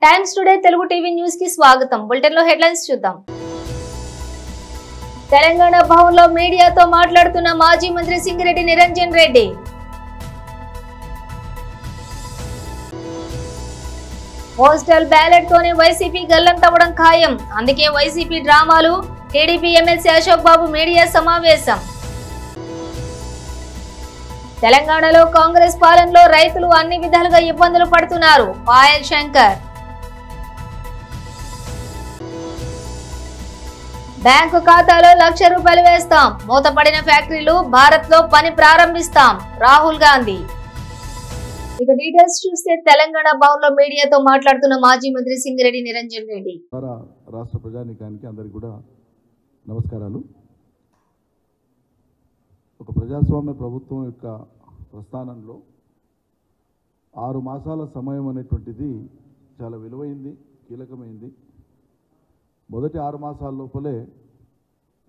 Times today Telugu TV news కి స్వాగతం. Bulletin లో హెడ్లైన్స్ చూద్దాం. తెలంగాణ భవన్లో మీడియాతో మాట్లాడుతున్న మాజీ మంత్రి సింగిరెడ్డి నిరంజన్ రెడ్డి. పోస్టల్ బ్యాలెట్ తోనే వైసీపీ గల్లంతవడం ఖాయం, అందుకే వైసీపీ డ్రామాలు. టీడీపీ ఎమ్మెల్సీ అశోక్ బాబు మీడియా సమావేశం. తెలంగాణలో కాంగ్రెస్ పాలనలో రైతులు అన్ని విధాలుగా ఇబ్బందులు పడుతున్నారు. పాయల్ శంకర్. బ్యాంకు ఖాతాలో ₹1,00,000 వేస్తాం, మూతపడిన ఫ్యాక్టరీలు భారత్ లో పని ప్రారంభిస్తాం. రాహుల్ గాంధీ. ఇక డీటెయిల్స్ చూస్తే తెలంగాణ భవన్ లో మీడియాతో మాట్లాడుతున్న మాజీ మంత్రి సింగిరెడ్డి నిరంజన్ రెడ్డి. రాష్ట్ర ప్రజానీకానికి అందరికీ కూడా నమస్కారాలు. ఒక ప్రజాస్వామ్య ప్రభుత్వం యొక్క ప్రస్థానంలో 6 మాసాల సమయం అనేటువంటిది చాలా విలువైంది, కీలకమైంది. మొదటి 6 మాసాల లోపలే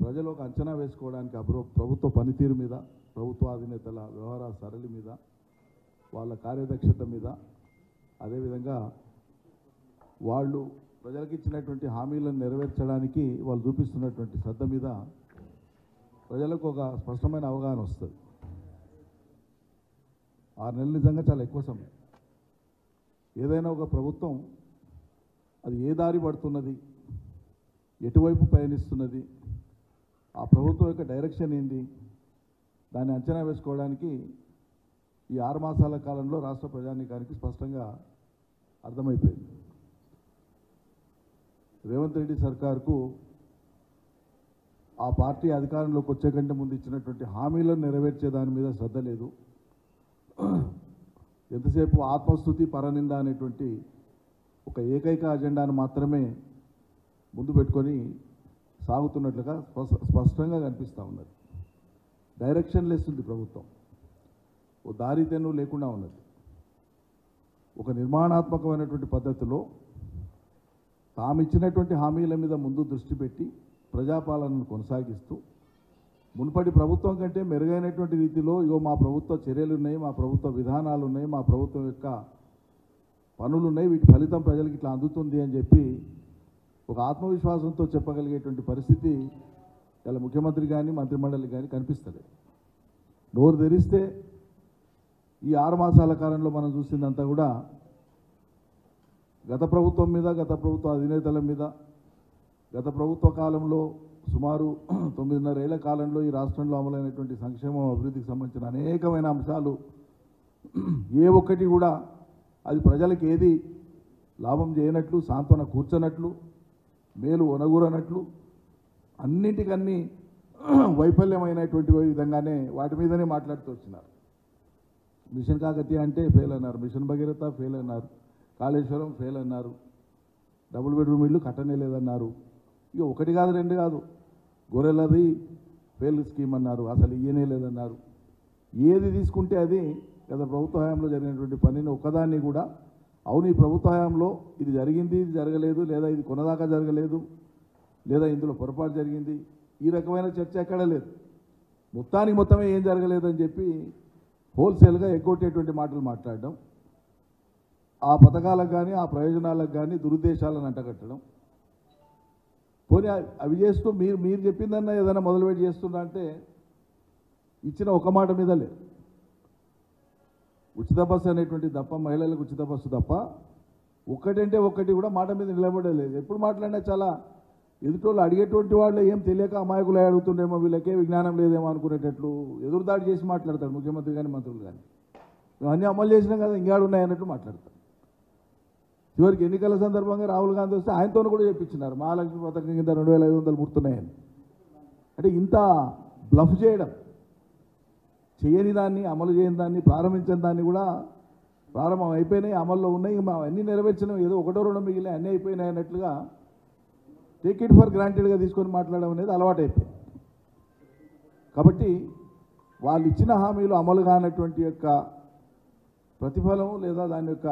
ప్రజలు ఒక అంచనా వేసుకోవడానికి ప్రభుత్వ పనితీరు మీద, ప్రభుత్వ అధినేతల వ్యవహార సరళి మీద, వాళ్ళ కార్యదక్షత మీద, అదేవిధంగా వాళ్ళు ప్రజలకు ఇచ్చినటువంటి హామీలను నెరవేర్చడానికి వాళ్ళు చూపిస్తున్నటువంటి శ్రద్ధ మీద ప్రజలకు ఒక స్పష్టమైన అవగాహన వస్తుంది. 6 నెలలు నిజంగా చాలా ఎక్కువ సమయం. ఏదైనా ఒక ప్రభుత్వం అది ఏ దారి పడుతున్నది, ఎటువైపు పయనిస్తున్నది, ఆ ప్రభుత్వం యొక్క డైరెక్షన్ ఏంది, దాన్ని అంచనా వేసుకోవడానికి ఈ 6 మాసాల కాలంలో రాష్ట్ర ప్రజానీకానికి స్పష్టంగా అర్థమైపోయింది. రేవంత్ రెడ్డి సర్కార్కు ఆ పార్టీ అధికారంలోకి వచ్చే కంటే ముందు ఇచ్చినటువంటి హామీలను నెరవేర్చే దాని మీద శ్రద్ధ లేదు. ఎంతసేపు ఆత్మస్తుతి, పరనింద అనేటువంటి ఒక ఏకైక అజెండాను మాత్రమే ముందు పెట్టుకొని సాగుతున్నట్లుగా స్పష్టంగా కనిపిస్తూ ఉన్నది. డైరెక్షన్ లెస్ ఉంది ప్రభుత్వం, ఓ దారితెన్ను లేకుండా ఉన్నది. ఒక నిర్మాణాత్మకమైనటువంటి పద్ధతిలో తామిచ్చినటువంటి హామీల మీద ముందు దృష్టి పెట్టి ప్రజాపాలనను కొనసాగిస్తూ మునుపటి ప్రభుత్వం కంటే మెరుగైనటువంటి రీతిలో మా ప్రభుత్వ చర్యలు ఉన్నాయి, మా ప్రభుత్వ విధానాలు ఉన్నాయి, మా ప్రభుత్వం యొక్క పనులు ఉన్నాయి, వీటి ఫలితం ప్రజలకు ఇట్లా అందుతుంది అని చెప్పి ఒక ఆత్మవిశ్వాసంతో చెప్పగలిగేటువంటి పరిస్థితి ఇలా ముఖ్యమంత్రి కానీ మంత్రిమండలి కానీ కనిపిస్తలేదు. నోరు తెరిస్తే ఈ 6 మాసాల కాలంలో మనం చూసిందంతా కూడా గత ప్రభుత్వం మీద, గత ప్రభుత్వ అధినేతల మీద, గత ప్రభుత్వ కాలంలో సుమారు 9.5 ఏళ్ల కాలంలో ఈ రాష్ట్రంలో అమలైనటువంటి సంక్షేమం, అభివృద్ధికి సంబంధించిన అనేకమైన అంశాలు ఏ ఒక్కటి కూడా అది ప్రజలకు ఏది లాభం చేయనట్లు, సాంత్వన కూర్చనట్లు, మేలు ఒనగూరనట్లు, అన్నింటికన్నీ వైఫల్యమైనటువంటి విధంగానే వాటి మీదనే మాట్లాడుతూ వచ్చినారు. మిషన్ కాకతీయ అంటే ఫెయిల్ అన్నారు, మిషన్ భగీరథ ఫెయిల్ అన్నారు, కాళేశ్వరం ఫెయిల్ అన్నారు, డబుల్ బెడ్రూమ్ ఇల్లు కట్టనే లేదన్నారు. ఇక 1 కాదు 2 కాదు, గొర్రెలది ఫెయిల్ స్కీమ్ అన్నారు, అసలు ఇయ్యనే లేదన్నారు. ఏది తీసుకుంటే అది గత ప్రభుత్వ హయాంలో జరిగినటువంటి పనిని ఒక్కదాన్ని కూడా అవును ఈ ప్రభుత్వ హయాంలో ఇది జరిగింది, ఇది జరగలేదు, లేదా ఇది కొనదాకా జరగలేదు, లేదా ఇందులో పొరపాటు జరిగింది, ఈ రకమైన చర్చ ఎక్కడ లేదు. మొత్తమే ఏం జరగలేదని చెప్పి హోల్సేల్గా ఎగ్గొట్టేటువంటి మాటలు మాట్లాడడం, ఆ పథకాలకు కానీ ఆ ప్రయోజనాలకు కానీ దురుద్దేశాలను అంటగట్టడం. పోనీ అవి చేస్తూ మీరు చెప్పిందన్నా ఏదైనా మొదలుపెట్టి చేస్తున్నా అంటే ఇచ్చిన ఒక మాట మీద లేదు. ఉచిత బస్సు అనేటువంటి తప్ప, మహిళలకు ఉచిత బస్సు తప్ప ఒక్కటంటే ఒక్కటి కూడా మాట మీద నిలబడలేదు. ఎప్పుడు మాట్లాడినా చాలా ఎదుటోళ్ళు అడిగేటువంటి వాళ్ళు ఏం తెలియక అమాయకులు అడుగుతుండేమో, వీళ్ళకే విజ్ఞానం లేదేమో అనుకునేటట్లు ఎదురుదాడి చేసి మాట్లాడతాడు ముఖ్యమంత్రి కానీ మంత్రులు కానీ. ఇవన్నీ అమలు చేసినాం కదా ఇంకేడున్నాయన్నట్టు మాట్లాడతారు. చివరికి ఎన్నికల సందర్భంగా రాహుల్ గాంధీ వస్తే ఆయనతో కూడా చెప్పించినారు మహాలక్ష్మి పథకం కింద 2,500 పుడుతున్నాయని. అంటే ఇంత బ్లఫ్ చేయడం, చేయని దాన్ని, అమలు చేయని దాన్ని, ప్రారంభించిన దాన్ని కూడా ప్రారంభం అయిపోయినాయి, అమల్లో ఉన్నాయి, అన్నీ నెరవేర్చినాం, ఏదో 1-2 మిగిలిన అన్నీ అయిపోయినాయి అన్నట్లుగా టేక్ ఇట్ ఫర్ గ్రాంటెడ్గా తీసుకొని మాట్లాడడం అనేది అలవాటు అయిపోయింది. కాబట్టి వాళ్ళు ఇచ్చిన హామీలు అమలు కానటువంటి యొక్క ప్రతిఫలం లేదా దాని యొక్క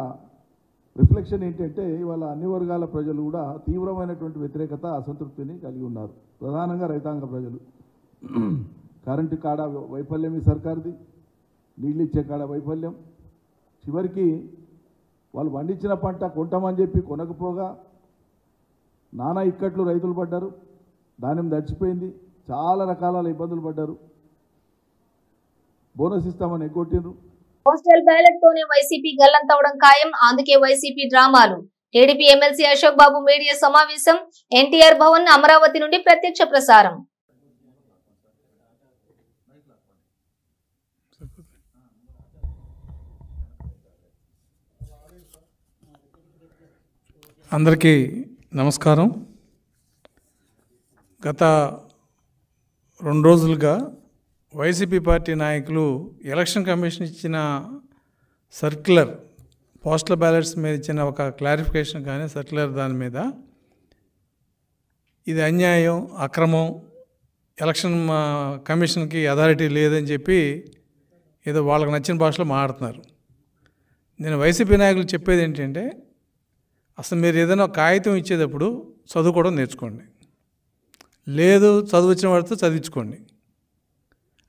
రిఫ్లెక్షన్ ఏంటంటే ఇవాళ అన్ని వర్గాల ప్రజలు కూడా తీవ్రమైనటువంటి వ్యతిరేకత, అసంతృప్తిని కలిగి ఉన్నారు. ప్రధానంగా రైతాంగ ప్రజలు. కరెంటు కాడ వైఫల్యం ఈ సర్కార్ది, నీళ్ళు ఇచ్చే కాడ వైఫల్యం, చివరికి వాళ్ళు పండించిన పంట కొంటామని చెప్పి కొనకపోగా నానా ఇక్కట్లు రైతులు పడ్డారు. ధాన్యం దడిచిపోయింది, చాలా రకాల ఇబ్బందులు పడ్డారు. బోనస్ ఇస్తామని ఎగ్గొట్టిండ్రు. పోస్టల్ బ్యాలెట్ తోనే వైసీపీ గల్లంతవడం ఖాయం, అందుకే వైసీపీ డ్రామాలు. టీడీపీ ఎమ్మెల్సీ అశోక్ బాబు మీడియా సమావేశం, ఎన్టీఆర్ భవన్ అమరావతి నుండి ప్రత్యక్ష ప్రసారం. అందరికీ నమస్కారం. గత 2 రోజులుగా వైసీపీ పార్టీ నాయకులు ఎలక్షన్ కమిషన్ ఇచ్చిన సర్క్యులర్, పోస్టల్ బ్యాలెట్స్ మీద ఇచ్చిన ఒక క్లారిఫికేషన్ కానీ సర్క్యులర్ దాని మీద ఇది అన్యాయం, అక్రమం, ఎలక్షన్ కమిషన్కి అథారిటీ లేదని చెప్పి ఏదో వాళ్ళకి నచ్చిన భాషలో మాట్లాడుతున్నారు. నేను వైసీపీ నాయకులు చెప్పేది ఏంటంటే, అసలు మీరు ఏదైనా కాగితం ఇచ్చేటప్పుడు చదువుకోవడం నేర్చుకోండి, లేదు చదువు వచ్చిన వాడితో చదివించుకోండి.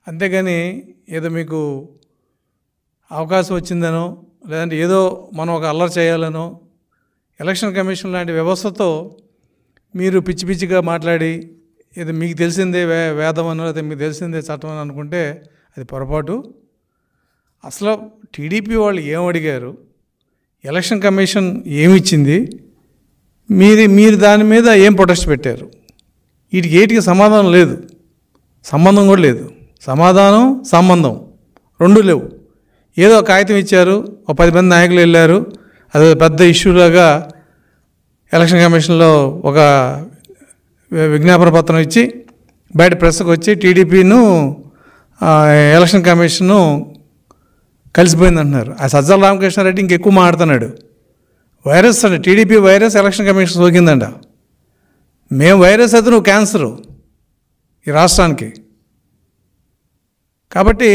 అంతేగాని ఏదో మీకు అవకాశం వచ్చిందనో లేదంటే ఏదో మనం ఒక అల్లరి చేయాలనో ఎలక్షన్ కమిషన్ లాంటి వ్యవస్థతో మీరు పిచ్చి పిచ్చిగా మాట్లాడి ఏదో మీకు తెలిసిందే వేదం అనో లేదా మీకు తెలిసిందే చట్టం అని అనుకుంటే అది పొరపాటు. అసలు టీడీపీ వాళ్ళు ఏం అడిగారు, ఎలక్షన్ కమిషన్ ఏమిచ్చింది, మీరు దాని మీద ఏం ప్రొటెస్ట్ పెట్టారు, వీటికి ఏటికి సమాధానం లేదు, సంబంధం కూడా లేదు. సమాధానం సంబంధం రెండు లేవు. ఏదో కాగితం ఇచ్చారు, ఒక 10 మంది నాయకులు వెళ్ళారు, అది పెద్ద ఇష్యూలాగా ఎలక్షన్ కమిషన్లో ఒక విజ్ఞాపన పత్రం ఇచ్చి బయట ప్రెస్కి వచ్చి టీడీపీను ఎలక్షన్ కమిషను కలిసిపోయింది అంటున్నారు. ఆ సజ్జల రామకృష్ణారెడ్డి ఇంకెక్కువ మాట్లాడుతున్నాడు. వైరస్ అండి, టీడీపీ వైరస్ ఎలక్షన్ కమిషన్ సోకిందంట. మేము వైరస్ అయితే నువ్వు క్యాన్సరు ఈ రాష్ట్రానికి. కాబట్టి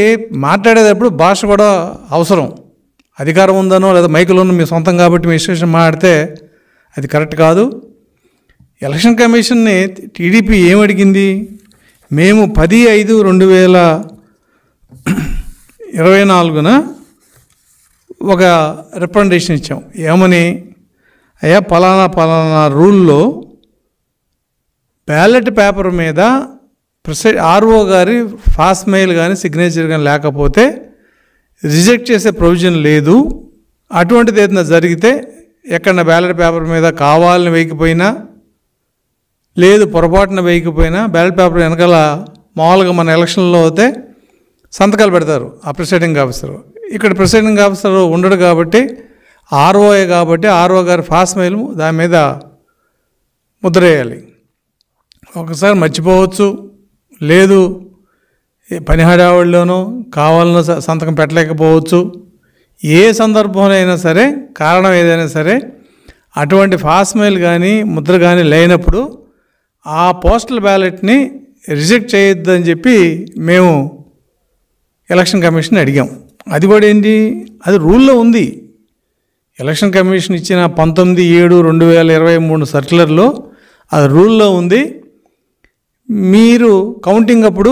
మాట్లాడేటప్పుడు భాష కూడా అవసరం. అధికారం ఉందనో లేదా మైకులోనో మీ సొంతం కాబట్టి మీ ఇష్టం మాట్లాడితే అది కరెక్ట్ కాదు. ఎలక్షన్ కమిషన్ని టీడీపీ ఏమడిగింది, మేము 10/5/2024 ఒక రిప్రజెంటేషన్ ఇచ్చాం. ఏమని, అయ్యా పలానా రూల్లో బ్యాలెట్ పేపర్ మీద ఆర్ఓ గారి ఫాస్ట్ మెయిల్ కానీ సిగ్నేచర్ కానీ లేకపోతే రిజెక్ట్ చేసే ప్రొవిజన్ లేదు. అటువంటిది ఏదైనా జరిగితే ఎక్కడ బ్యాలెట్ పేపర్ మీద కావాలని వేయకపోయినా లేదు పొరపాటున వేయకపోయినా బ్యాలెట్ పేపర్ వెనకాల మామూలుగా మన ఎలక్షన్లో అయితే సంతకాలు పెడతారు ఆ ప్రిసైడింగ్ ఆఫీసరు. ఇక్కడ ప్రిసైడింగ్ ఆఫీసర్ ఉండడు కాబట్టి ఆర్ఓఏ కాబట్టి ఆర్ఓ గారి ఫాస్ట్ మెయిల్ దాని మీద ముద్ర వేయాలి. ఒకసారి మర్చిపోవచ్చు, లేదు పని హడావుడిలోనో కావాలనో సంతకం పెట్టలేకపోవచ్చు. ఏ సందర్భంలో అయినా సరే, కారణం ఏదైనా సరే, అటువంటి ఫాస్ట్ మెయిల్ కానీ ముద్ర కానీ లేనప్పుడు ఆ పోస్టల్ బ్యాలెట్ని రిజెక్ట్ చేయొద్దని చెప్పి మేము ఎలక్షన్ కమిషన్ అడిగాం. అది కూడా ఏంటి, అది రూల్లో ఉంది. ఎలక్షన్ కమిషన్ ఇచ్చిన 19/7/2023 సర్క్యులర్లో అది రూల్లో ఉంది. మీరు కౌంటింగ్ అప్పుడు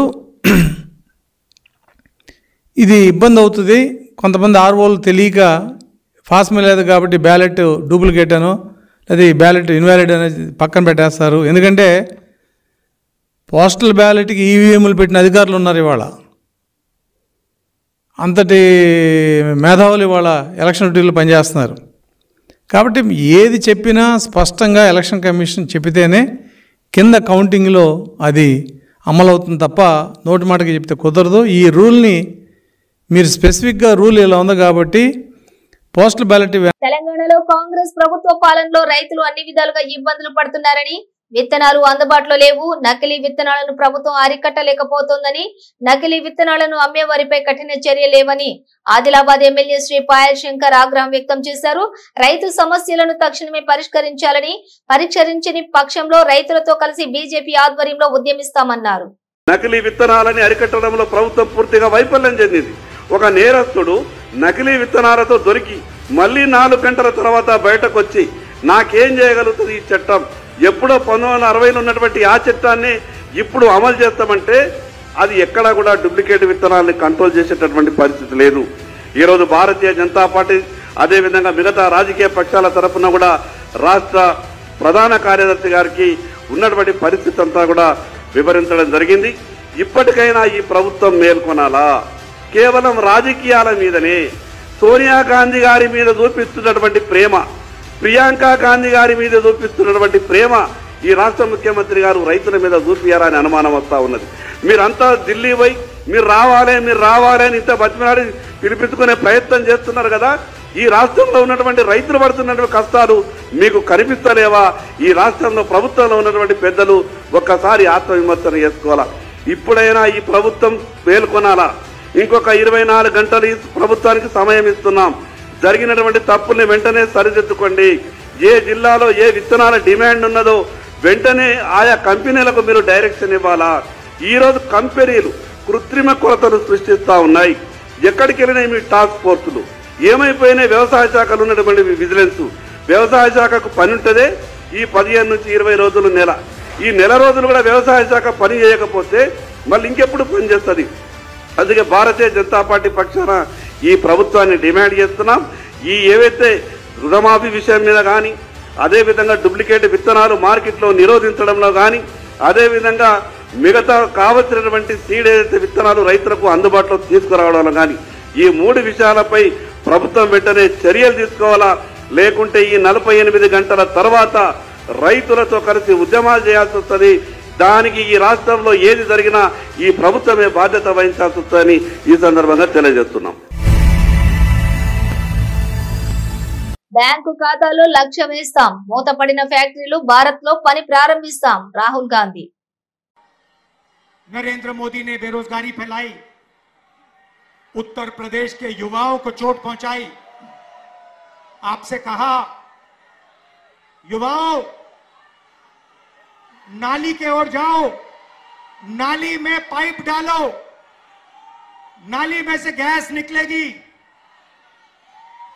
ఇది ఇబ్బంది అవుతుంది, కొంతమంది ఆర్ఓలు తెలియక ఫాస్ట్ మెయిల్ లేదు కాబట్టి బ్యాలెట్ డూప్లికేట్ అనో లేదా ఈ బ్యాలెట్ ఇన్వాలిడ్ అనేది పక్కన పెట్టేస్తారు. ఎందుకంటే పోస్టల్ బ్యాలెట్కి ఈవీఎంలు పెట్టిన అధికారులు ఉన్నారు ఇవాళ. అంతటి మేధావులు ఇవాళ ఎలక్షన్ డ్యూటీలో పనిచేస్తున్నారు. కాబట్టి ఏది చెప్పినా స్పష్టంగా ఎలక్షన్ కమిషన్ చెప్పితేనే కింద కౌంటింగ్లో అది అమలవుతుంది తప్ప నోటి మాటకి చెప్తే కుదరదు. ఈ రూల్ని మీరు స్పెసిఫిక్గా రూల్ ఇలా ఉంది కాబట్టి పోస్టల్ బ్యాలెట్. తెలంగాణలో కాంగ్రెస్ ప్రభుత్వ పాలనలో రైతులు అన్ని విధాలుగా ఇబ్బందులు పడుతున్నారని, విత్తనాలు అందుబాటులో లేవు, నకిలీ విత్తనాలను ప్రభుత్వం అరికట్టలేకపోతోందని, నకిలీ విత్తనాలను అమ్మే వారిపై కఠిన చర్య లేవని ఆదిలాబాద్ ఎమ్మెల్యే శ్రీ పాయల్ శంకర్ ఆగ్రహం వ్యక్తం చేశారు. రైతు సమస్యలను తక్షణమే పరిష్కరించాలని, పరిష్కరించని పక్షంలో రైతులతో కలిసి బీజేపీ ఆధ్వర్యంలో ఉద్యమిస్తామన్నారు. నకిలీ విత్తనాలని అరికట్టడంలో ప్రభుత్వం పూర్తిగా వైఫల్యం చెందింది. ఒక నేరస్తుడు నకిలీ విత్తనాలతో దొరికి మళ్ళీ 4 గంటల తర్వాత బయటకు వచ్చి నాకేం చేయగలుగుతుంది ఈ చట్టం, ఎప్పుడో 1960లో ఉన్నటువంటి ఆ చట్టాన్ని ఇప్పుడు అమలు చేస్తామంటే అది ఎక్కడా కూడా డూప్లికేట్ విత్తనాలని కంట్రోల్ చేసేటటువంటి పరిస్థితి లేదు. ఈరోజు భారతీయ జనతా పార్టీ అదేవిధంగా మిగతా రాజకీయ పక్షాల తరఫున కూడా రాష్ట్ర ప్రధాన కార్యదర్శి గారికి ఉన్నటువంటి పరిస్థితి అంతా కూడా వివరించడం జరిగింది. ఇప్పటికైనా ఈ ప్రభుత్వం మేల్కొనాలా? కేవలం రాజకీయాల మీదనే సోనియా గాంధీ గారి మీద చూపిస్తున్నటువంటి ప్రేమ, ప్రియాంక గాంధీ గారి మీద చూపిస్తున్నటువంటి ప్రేమ ఈ రాష్ట్ర ముఖ్యమంత్రి గారు రైతుల మీద చూపియారా అని అనుమానం వస్తూ ఉన్నది. మీరంతా ఢిల్లీ పోయి మీరు రావాలి అని ఇంత బతిమలాడి పిలిపించుకునే ప్రయత్నం చేస్తున్నారు కదా. ఈ రాష్ట్రంలో ఉన్నటువంటి రైతులు పడుతున్నటువంటి కష్టాలు మీకు కనిపిస్తలేవా? ఈ రాష్ట్రంలో ప్రభుత్వంలో ఉన్నటువంటి పెద్దలు ఒక్కసారి ఆత్మవిమర్శన చేసుకోవాలా. ఇప్పుడైనా ఈ ప్రభుత్వం మేల్కొనాలా? ఇంకొక 24 గంటలు ఈ ప్రభుత్వానికి సమయం ఇస్తున్నాం. జరిగినటువంటి తప్పుల్ని వెంటనే సరిదిద్దుకోండి. ఏ జిల్లాలో ఏ విత్తనాల డిమాండ్ ఉన్నదో వెంటనే ఆయా కంపెనీలకు మీరు డైరెక్షన్ ఇవ్వాలా. ఈరోజు కంపెనీలు కృత్రిమ కొరతను సృష్టిస్తూ ఉన్నాయి. ఎక్కడికి వెళ్ళినాయి మీ టాస్క్ ఫోర్సులు? ఏమైపోయినాయి వ్యవసాయ శాఖలో ఉన్నటువంటి విజిలెన్స్? వ్యవసాయ శాఖకు పని ఉంటుందే ఈ 15 నుంచి 20 రోజులు నెల. ఈ నెల రోజులు కూడా వ్యవసాయ శాఖ పని చేయకపోతే మళ్ళీ ఇంకెప్పుడు పని చేస్తుంది? అందుకే భారతీయ జనతా పార్టీ పక్షాన ఈ ప్రభుత్వాన్ని డిమాండ్ చేస్తున్నాం. ఈ ఏవైతే రుణమాఫీ విషయం మీద కానీ, అదేవిధంగా డూప్లికేట్ విత్తనాలు మార్కెట్లో నిరోధించడంలో కానీ, అదేవిధంగా మిగతా కావలసినటువంటి సీడ్ ఏదైతే విత్తనాలు రైతులకు అందుబాటులో తీసుకురావడంలో కానీ, ఈ 3 విషయాలపై ప్రభుత్వం వెంటనే చర్యలు తీసుకోవాలా. లేకుంటే ఈ 48 గంటల తర్వాత రైతులతో కలిసి ఉద్యమాలు చేయాల్సి వస్తుంది. దానికి ఈ రాష్ట్రంలో ఏది జరిగినా ఈ ప్రభుత్వమే బాధ్యత వహించాల్సి వస్తుందని ఈ సందర్భంగా తెలియజేస్తున్నాం. బ్యాంకు ఖాతాలో 1,00,000 వేస్తాం, మూతపడిన ఫ్యాక్టరీలు భారత్ లో పని ప్రారంభిస్తాం. రాహుల్ గాంధీ. नरेंद्र मोदी ने बेरोजगारी फैलाई, उत्तर प्रदेश के युवाओं को चोट पहुंचाई। आपसे कहा, युवाओं नाली के ओर जाओ, नाली में पाइप डालो, नाली में से गैस निकलेगी,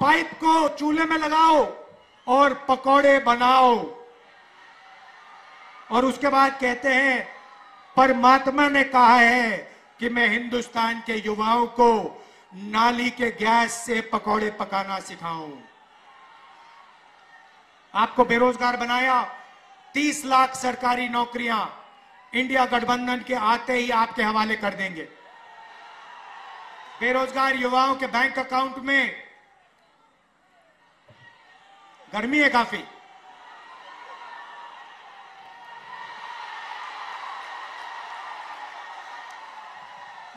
पाइप को चूल्हे में लगाओ और पकौड़े बनाओ। और उसके बाद कहते हैं परमात्मा ने कहा है कि मैं हिंदुस्तान के युवाओं को नाली के गैस से पकौड़े पकाना सिखाऊं। आपको बेरोजगार बनाया, 30 लाख सरकारी नौकरियां इंडिया गठबंधन के आते ही आपके हवाले कर देंगे। बेरोजगार युवाओं के बैंक अकाउंट में, गर्मी है काफी,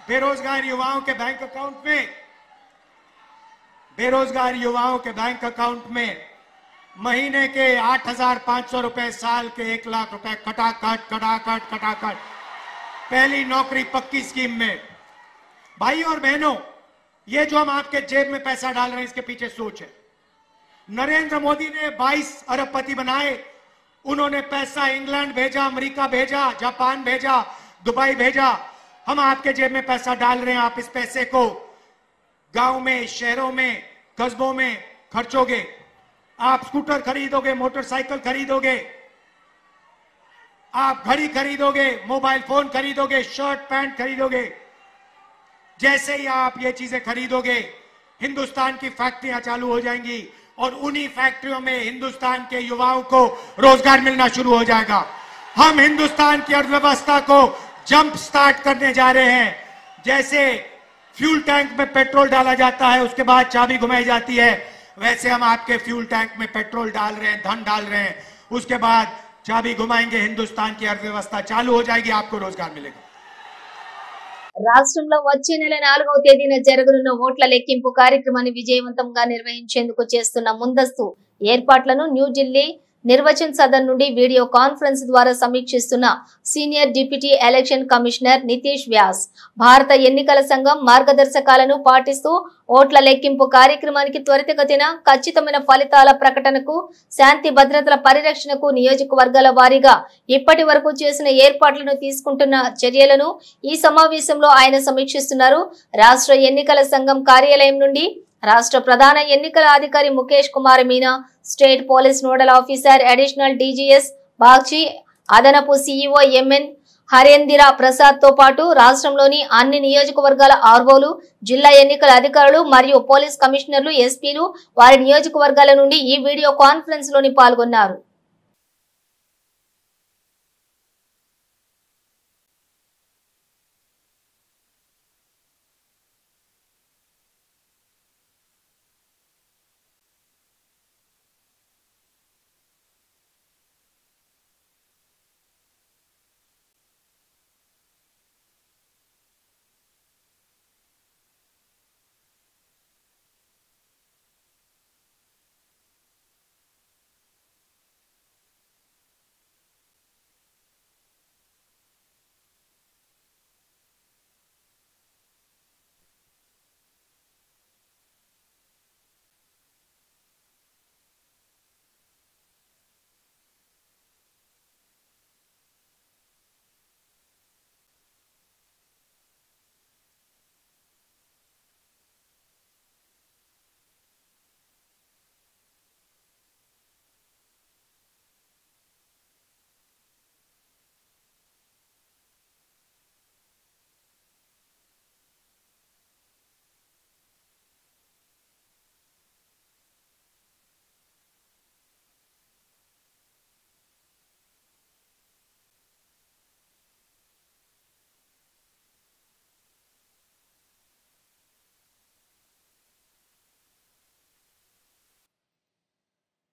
बेरोजगार युवाओं के बैंक अकाउंट में महीने के 8,500 रुपए, साल के 1 लाख रुपए खटाखट पहली नौकरी पक्की स्कीम में। भाई और बहनों, ये जो हम आपके जेब में पैसा डाल रहे हैं इसके पीछे सोच है। नरेंद्र मोदी ने 22 अरबपति बनाए, उन्होंने पैसा इंग्लैंड भेजा, अमेरिका भेजा, जापान भेजा, दुबई भेजा। हम आपके जेब में पैसा डाल रहे हैं। आप इस पैसे को गांव में, शहरों में, कस्बों में खर्चोगे। आप स्कूटर खरीदोगे, मोटरसाइकिल खरीदोगे, आप घड़ी खरीदोगे, मोबाइल फोन खरीदोगे, शर्ट पैंट खरीदोगे। जैसे ही आप ये चीजें खरीदोगे, हिंदुस्तान की फैक्ट्रियां चालू हो जाएंगी और उन्हीं फैक्ट्रियों में हिंदुस्तान के युवाओं को रोजगार मिलना शुरू हो जाएगा। हम हिंदुस्तान की अर्थव्यवस्था को जंप स्टार्ट करने जा रहे हैं। जैसे फ्यूल टैंक में पेट्रोल डाला जाता है, उसके बाद चाबी घुमाई जाती है, वैसे हम आपके फ्यूल टैंक में पेट्रोल डाल रहे हैं, धन डाल रहे हैं। उसके बाद चाबी घुमाएंगे, हिंदुस्तान की अर्थव्यवस्था चालू हो जाएगी, आपको रोजगार मिलेगा। రాష్ట్రంలో వచ్చే నెల 4వ తేదీన జరగనున్న ఓట్ల లెక్కింపు కార్యక్రమాన్ని విజయవంతంగా నిర్వహించేందుకు చేస్తున్న ముందస్తు ఏర్పాట్లను న్యూఢిల్లీ నిర్వచన్ సదన్ నుండి వీడియో కాన్ఫరెన్స్ ద్వారా సమీక్షిస్తున్న senior deputy election commissioner Nitish Vyas భారత ఎన్నికల సంఘం మార్గదర్శకాలను పాటిస్తూ ఓట్ల లెక్కింపు కార్యక్రమానికి త్వరితగతిన ఖచ్చితమైన ఫలితాల ప్రకటనకు, శాంతి భద్రతల పరిరక్షణకు నియోజకవర్గాల వారీగా ఇప్పటి వరకు చేసిన ఏర్పాట్లను, తీసుకుంటున్న చర్యలను ఈ సమావేశంలో ఆయన సమీక్షిస్తున్నారు. రాష్ట్ర ఎన్నికల సంఘం కార్యాలయం నుండి రాష్ట్ర ప్రధాన ఎన్నికల అధికారి Mukesh Kumar Meena, state police nodal officer additional DGS Bagchi, అదనపు సీఈఓ ఎంఎన్ హరేంద్ర ప్రసాద్ తో పాటు రాష్ట్రంలోని అన్ని నియోజకవర్గాల ఆర్వోలు, జిల్లా ఎన్నికల అధికారులు మరియు పోలీస్ కమిషనర్లు, ఎస్పీలు వారి నియోజకవర్గాల నుండి ఈ వీడియో కాన్ఫరెన్స్ లోని పాల్గొన్నారు.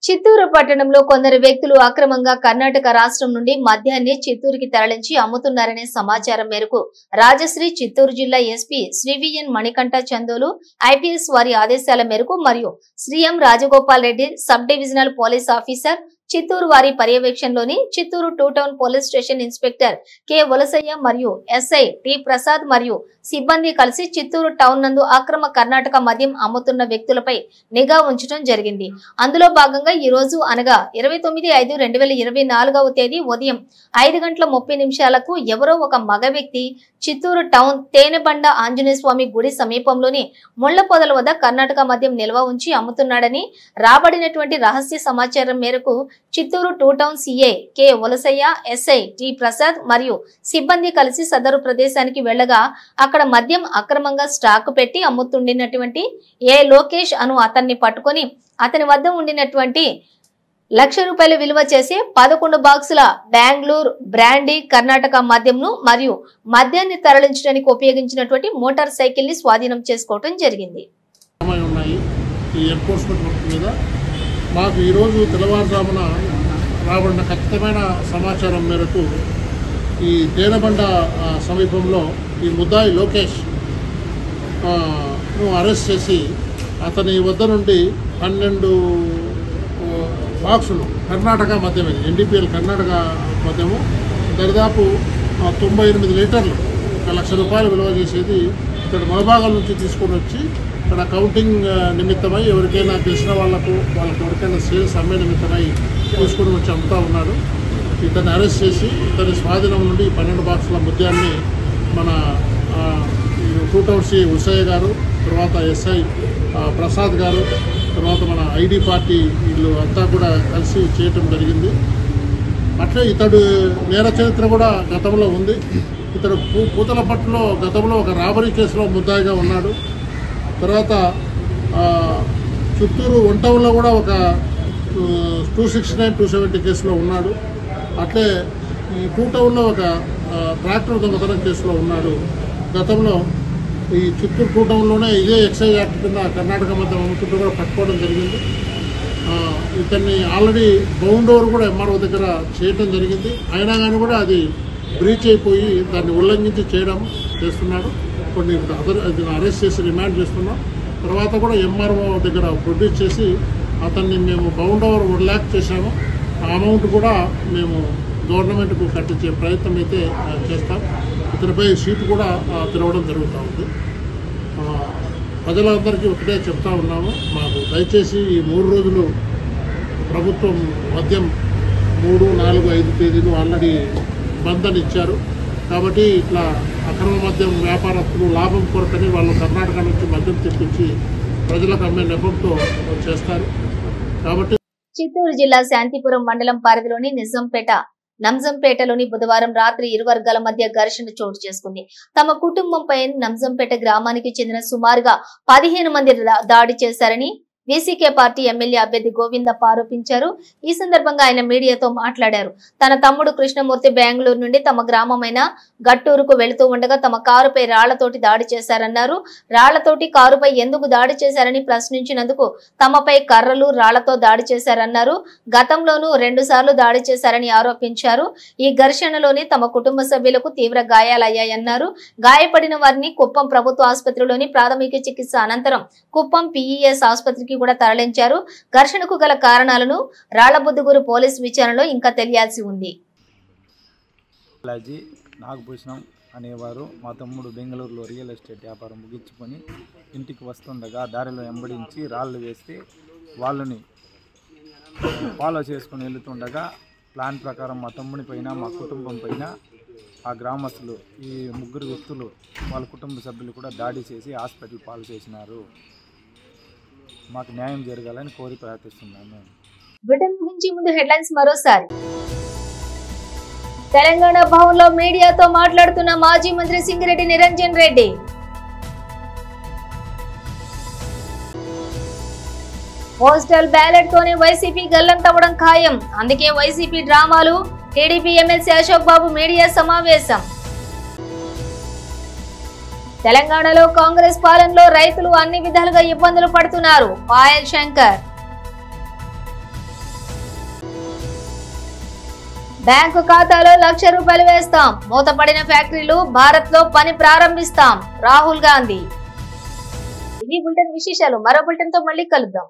చిత్తూరు పట్టణంలో కొందరు వ్యక్తులు అక్రమంగా కర్ణాటక రాష్ట్రం నుండి మద్యాన్ని చిత్తూరుకి తరలించి అమ్ముతున్నారనే సమాచారం మేరకు రాజశ్రీ చిత్తూరు జిల్లా ఎస్పీ శ్రీవిఎన్ మణికంఠ చందోలు ఐపీఎస్ వారి ఆదేశాల మేరకు మరియు Shri M Rajagopal Reddy sub divisional police officer Chittoor వారి పర్యవేక్షణలోని Chittoor 2 town police station inspector K Valasayya మరియు ఎస్ఐ టి ప్రసాద్ మరియు సిబ్బంది కలిసి చిత్తూరు టౌన్ నందు అక్రమ కర్ణాటక మద్యం అమ్ముతున్న వ్యక్తులపై నిఘా ఉంచడం జరిగింది. అందులో భాగంగా ఈ రోజు అనగా 29/5/2024వ తేదీ ఉదయం 5:30 ఎవరో ఒక మగ వ్యక్తి చిత్తూరు టౌన్ తేనెబండ ఆంజనేయ స్వామి గుడి సమీపంలోని ముళ్ల పొదల వద్ద కర్ణాటక మద్యం నిల్వ ఉంచి అమ్ముతున్నాడని రాబడినటువంటి రహస్య సమాచారం మేరకు Chittoor 2 town CI K Valasayya, SI T Prasad మరియు సిబ్బంది కలిసి సదరు ప్రదేశానికి వెళ్లగా అక్కడ మద్యం అక్రమంగా స్టాక్ పెట్టి అమ్ముతుండినటువంటి ఏ లోకేష్ అను అతన్ని పట్టుకొని అతని వద్ద ఉండినటువంటి ₹1,00,000 విలువ చేసే 11 బాక్సుల బెంగళూరు బ్రాండీ కర్ణాటక మద్యంను మరియు మద్యాన్ని తరలించడానికి ఉపయోగించినటువంటి మోటార్ సైకిల్ ని స్వాధీనం చేసుకోవడం జరిగింది. మాకు ఈరోజు తెల్లవారుజామున రాబడిన ఖచ్చితమైన సమాచారం మేరకు ఈ తేనెబండ సమీపంలో ఈ ముద్దాయి లోకేష్ అరెస్ట్ చేసి అతని వద్ద నుండి 12 బాక్సులు కర్ణాటక మద్యం, ఎన్డీపీఎల్ కర్ణాటక మద్యము దాదాపు 98 లీటర్లు ₹1,00,000 విలువ చేసేది ఇక్కడ మొలబాగల నుంచి తీసుకొని వచ్చి ఇక్కడ కౌంటింగ్ నిమిత్తమై ఎవరికైనా తెలిసిన వాళ్ళకి ఎవరికైనా సేల్స్ అమ్మే నిమిత్తమై తీసుకొని వచ్చి అమ్ముతూ ఉన్నాడు. ఇతన్ని అరెస్ట్ చేసి ఇతని స్వాధీనం నుండి 12 బాక్సుల మద్యాన్ని మన 2 టౌన్ సి ఉసయ్య గారు, తర్వాత ఎస్ఐ ప్రసాద్ గారు, తర్వాత మన ఐడి పార్టీ వీళ్ళు అంతా కూడా కలిసి చేయటం జరిగింది. అట్లే ఇతడు నేర చరిత్ర కూడా గతంలో ఉంది. ఇతడు పూతలపట్టులో గతంలో ఒక రాబరీ కేసులో ముద్దాయిగా ఉన్నాడు. తర్వాత చిత్తూరు 1 టౌన్లో కూడా ఒక 269, 270 కేసులో ఉన్నాడు. అట్లే ఈ 2 టౌన్లో ఒక ట్రాక్టర్ దొంగతనం కేసులో ఉన్నాడు. గతంలో ఈ చిత్తూరు 2 టౌన్లోనే ఇదే ఎక్సైజ్ యాక్ట్ కింద కర్ణాటక మద్యం అమ్ముతుంటూ కూడా పట్టుకోవడం జరిగింది. ఇతన్ని ఆల్రెడీ బౌండ్ ఓవర్ కూడా ఎంఆర్ఓ దగ్గర చేయడం జరిగింది. అయినా కానీ కూడా అది బ్రీచ్ అయిపోయి దాన్ని ఉల్లంఘించి చేస్తున్నాడు. కొన్ని అరెస్ట్ చేసి రిమాండ్ చేస్తున్నాం. తర్వాత కూడా ఎంఆర్ఓ దగ్గర ప్రొడ్యూస్ చేసి అతన్ని మేము బౌండ్ ఓవర్ 1 lakh చేశాము. ఆ అమౌంట్ కూడా మేము గవర్నమెంట్కు కట్టించే ప్రయత్నం అయితే చేస్తాం. ఇతనిపై సీటు కూడా తిరగడం జరుగుతూ ఉంది. ప్రజలందరికీ ఒకటే చెప్తా ఉన్నాము, మాకు దయచేసి ఈ 3 రోజులు ప్రభుత్వం మద్యం 3, 4, 5 తేదీలు ఆల్రెడీ బంద్ అని ఇచ్చారు. కాబట్టి ఇట్లా అక్రమ మద్యం వ్యాపారస్తులు లాభం కొరకని వాళ్ళు కర్ణాటక నుంచి మద్యం తెప్పించి ప్రజలకు అమ్మే నెపంతో చేస్తారు. కాబట్టి చిత్తూరు జిల్లా శాంతిపురం మండలం పరిధిలోని నిజంపేట నంజంపేటలోని బుధవారం రాత్రి ఇరు వర్గాల మధ్య ఘర్షణ చోటు చేసుకుంది. తమ కుటుంబంపై నంజంపేట గ్రామానికి చెందిన సుమారుగా 15 మంది దాడి చేశారని వీసీకే పార్టీ ఎమ్మెల్యే అభ్యర్థి గోవిందప్ప ఆరోపించారు. ఈ సందర్భంగా ఆయన మీడియాతో మాట్లాడారు. తన తమ్ముడు కృష్ణమూర్తి బెంగళూరు నుండి తమ గ్రామమైన గట్టూరుకు వెళుతూ ఉండగా తమ కారుపై రాళ్లతోటి దాడి చేశారన్నారు. రాళ్లతోటి కారుపై ఎందుకు దాడి చేశారని ప్రశ్నించినందుకు తమపై కర్రలు రాళ్లతో దాడి చేశారన్నారు. గతంలోనూ 2 సార్లు దాడి చేశారని ఆరోపించారు. ఈ ఘర్షణలోని తమ కుటుంబ సభ్యులకు తీవ్ర గాయాలయ్యాయన్నారు. గాయపడిన వారిని కుప్పం ప్రభుత్వ ఆసుపత్రిలోని ప్రాథమిక చికిత్స అనంతరం కుప్పం పిఈఎస్ ఆసుపత్రికి కూడా తరలించారు. ఘర్షణకు గల కారణాలను రాళ్లబుద్దుగూరు పోలీసు విచారణలో ఇంకా తెలియాల్సి ఉంది. నాగభూషణం అనేవారు మా తమ్ముడు బెంగళూరులో రియల్ ఎస్టేట్ వ్యాపారం ముగించుకొని ఇంటికి వస్తుండగా దారిలో వెంబడించి రాళ్ళు వేస్తే వాళ్ళని ఫాలో చేసుకుని వెళుతుండగా ప్లాన్ ప్రకారం మా తమ్ముని పైన మా కుటుంబం పైన ఆ గ్రామస్తులు ఈ 3 వ్యక్తులు వాళ్ళ కుటుంబ సభ్యులు కూడా దాడి చేసి హాస్పిటల్ పాలు చేసినారు. మాకు న్యాయం జరగాలని కోరి ప్రార్థిస్తున్నాను. బ్రిటన్ ముగించే ముందు హెడ్లైన్స్ మరోసారి. తెలంగాణ భవన్ లో మీడియాతో మాట్లాడుతున్న మాజీ మంత్రి సింగిరెడ్డి నిరంజన్ రెడ్డి. పోస్టల్ బ్యాలెట్ తోనే వైసీపీ గల్లంతవడం ఖాయం, అందుకే వైసీపీ డ్రామాలు. టీడీపీ ఎమ్మెల్సీ అశోక్ బాబు మీడియా సమావేశం. తెలంగాణలో కాంగ్రెస్ పాలనలో రైతులు అన్ని విధాలుగా ఇబ్బందులు పడుతున్నారు, పాయల్ శంకర్. బ్యాంకు ఖాతాలో ₹1,00,000 వేస్తాం, మూతపడిన ఫ్యాక్టరీలు భారత్ లో పని ప్రారంభిస్తాం, రాహుల్ గాంధీ. ఇవి బులెటిన్ విశేషాలు. మరో బులెటిన్ తో మళ్ళీ కలుద్దాం.